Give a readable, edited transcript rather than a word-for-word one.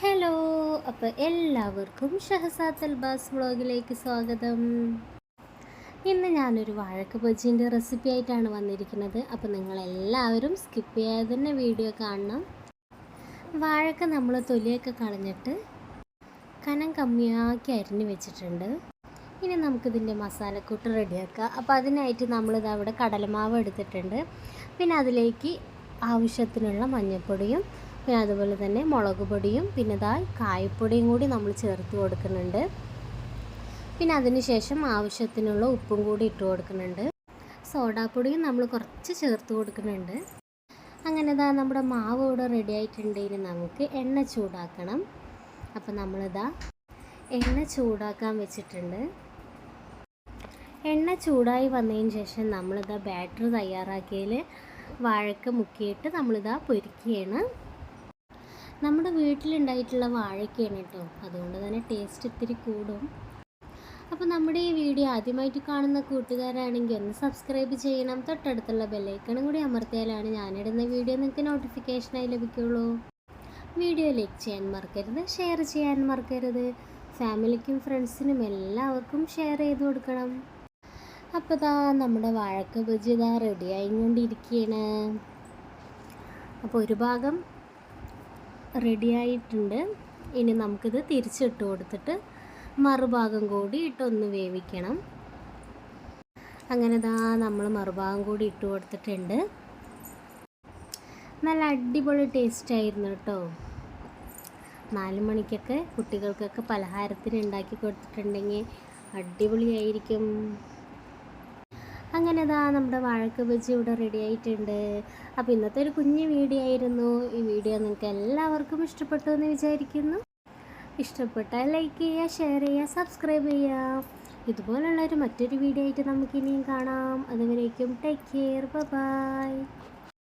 Hello, അപ്പോൾ എല്ലാവർക്കും ഷഹസാത്ത് അൽബാസ് വ്ളോഗിലേക്ക് സ്വാഗതം. ഇന്ന് ഞാനൊരു വാഴക്ക ബജ്ജീൻ്റെ റെസിപ്പി ആയിട്ടാണ് വന്നിരിക്കുന്നത്. അപ്പോൾ നിങ്ങളെല്ലാവരും സ്കിപ്പ് ചെയ്യാതെ തന്നെ വീഡിയോ കാണണം. വാഴക്ക നമ്മൾ തൊലിയൊക്കെ കളഞ്ഞിട്ട് കനം കമ്മിയാക്കി അരിഞ്ഞ് വെച്ചിട്ടുണ്ട്. ഇനി നമുക്കിതിൻ്റെ മസാലക്കൂട്ട് റെഡിയാക്കാം. അപ്പോൾ അതിനായിട്ട് നമ്മളിത് അവിടെ കടലമാവ് എടുത്തിട്ടുണ്ട്. പിന്നെ അതിലേക്ക് ആവശ്യത്തിനുള്ള മഞ്ഞൾപ്പൊടിയും പിന്നെ അതുപോലെ തന്നെ മുളക് പൊടിയും പിന്നെ കായപ്പൊടിയും കൂടി നമ്മൾ ചേർത്ത് കൊടുക്കുന്നുണ്ട്. പിന്നെ അതിന് ശേഷം ആവശ്യത്തിനുള്ള ഉപ്പും കൂടി ഇട്ട് കൊടുക്കുന്നുണ്ട്. സോഡാപ്പൊടിയും നമ്മൾ കുറച്ച് ചേർത്ത് കൊടുക്കുന്നുണ്ട്. അങ്ങനെ നമ്മുടെ മാവ് ഇവിടെ റെഡി ആയിട്ടുണ്ട്. ഇനി നമുക്ക് എണ്ണ ചൂടാക്കണം. അപ്പോൾ നമ്മളിതാ എണ്ണ ചൂടാക്കാൻ വെച്ചിട്ടുണ്ട്. എണ്ണ ചൂടായി വന്നതിന് ശേഷം നമ്മളിതാ ബാറ്റർ തയ്യാറാക്കിയതിൽ വാഴക്ക മുക്കിയിട്ട് നമ്മളിതാ പൊരിക്കുകയാണ്. നമ്മുടെ വീട്ടിലുണ്ടായിട്ടുള്ള വാഴയ്ക്കാണ് കേട്ടോ, അതുകൊണ്ട് തന്നെ ടേസ്റ്റ് ഇത്തിരി കൂടും. അപ്പോൾ നമ്മുടെ ഈ വീഡിയോ ആദ്യമായിട്ട് കാണുന്ന കൂട്ടുകാരാണെങ്കിൽ ഒന്ന് സബ്സ്ക്രൈബ് ചെയ്യണം. തൊട്ടടുത്തുള്ള ബെല്ലൈക്കണും കൂടി അമർത്തിയാലാണ് ഞാനിടുന്ന വീഡിയോ നിങ്ങൾക്ക് നോട്ടിഫിക്കേഷനായി ലഭിക്കുള്ളൂ. വീഡിയോ ലൈക്ക് ചെയ്യാൻ മറക്കരുത്, ഷെയർ ചെയ്യാൻ മറക്കരുത്. ഫാമിലിക്കും ഫ്രണ്ട്സിനും എല്ലാവർക്കും ഷെയർ ചെയ്ത് കൊടുക്കണം. അപ്പോൾ നമ്മുടെ വാഴക്ക ബജ്ജി റെഡി ആയിക്കൊണ്ടിരിക്കുകയാണ്. അപ്പോൾ ഒരു ഭാഗം റെഡിയായിട്ടുണ്ട്. ഇനി നമുക്കിത് തിരിച്ചിട്ട് കൊടുത്തിട്ട് മറുഭാഗം കൂടി ഇട്ടൊന്ന് വേവിക്കണം. അങ്ങനെ നമ്മൾ മറുഭാഗം കൂടി ഇട്ട് കൊടുത്തിട്ടുണ്ട്. നല്ല അടിപൊളി ടേസ്റ്റ് ആയിരുന്നു കേട്ടോ. 4 മണിക്കൊക്കെ കുട്ടികൾക്കൊക്കെ പലഹാരത്തിന് ഉണ്ടാക്കി കൊടുത്തിട്ടുണ്ടെങ്കിൽ അടിപൊളിയായിരിക്കും. അങ്ങനെ നമ്മുടെ വാഴക്ക ബജ്ജി ഇവിടെ റെഡി ആയിട്ടുണ്ട്. അപ്പോൾ ഇന്നത്തെ ഒരു കുഞ്ഞു വീഡിയോ ആയിരുന്നു. ഈ വീഡിയോ നിങ്ങൾക്ക് എല്ലാവർക്കും ഇഷ്ടപ്പെട്ടു എന്ന് വിചാരിക്കുന്നു. ഇഷ്ടപ്പെട്ടാൽ ലൈക്ക് ചെയ്യുക, ഷെയർ ചെയ്യുക, സബ്സ്ക്രൈബ് ചെയ്യുക. ഇതുപോലുള്ളൊരു മറ്റൊരു വീഡിയോ ആയിട്ട് നമുക്കിനിയും കാണാം. അതുവരേക്കും ടേക്ക് കെയർ, ബൈ.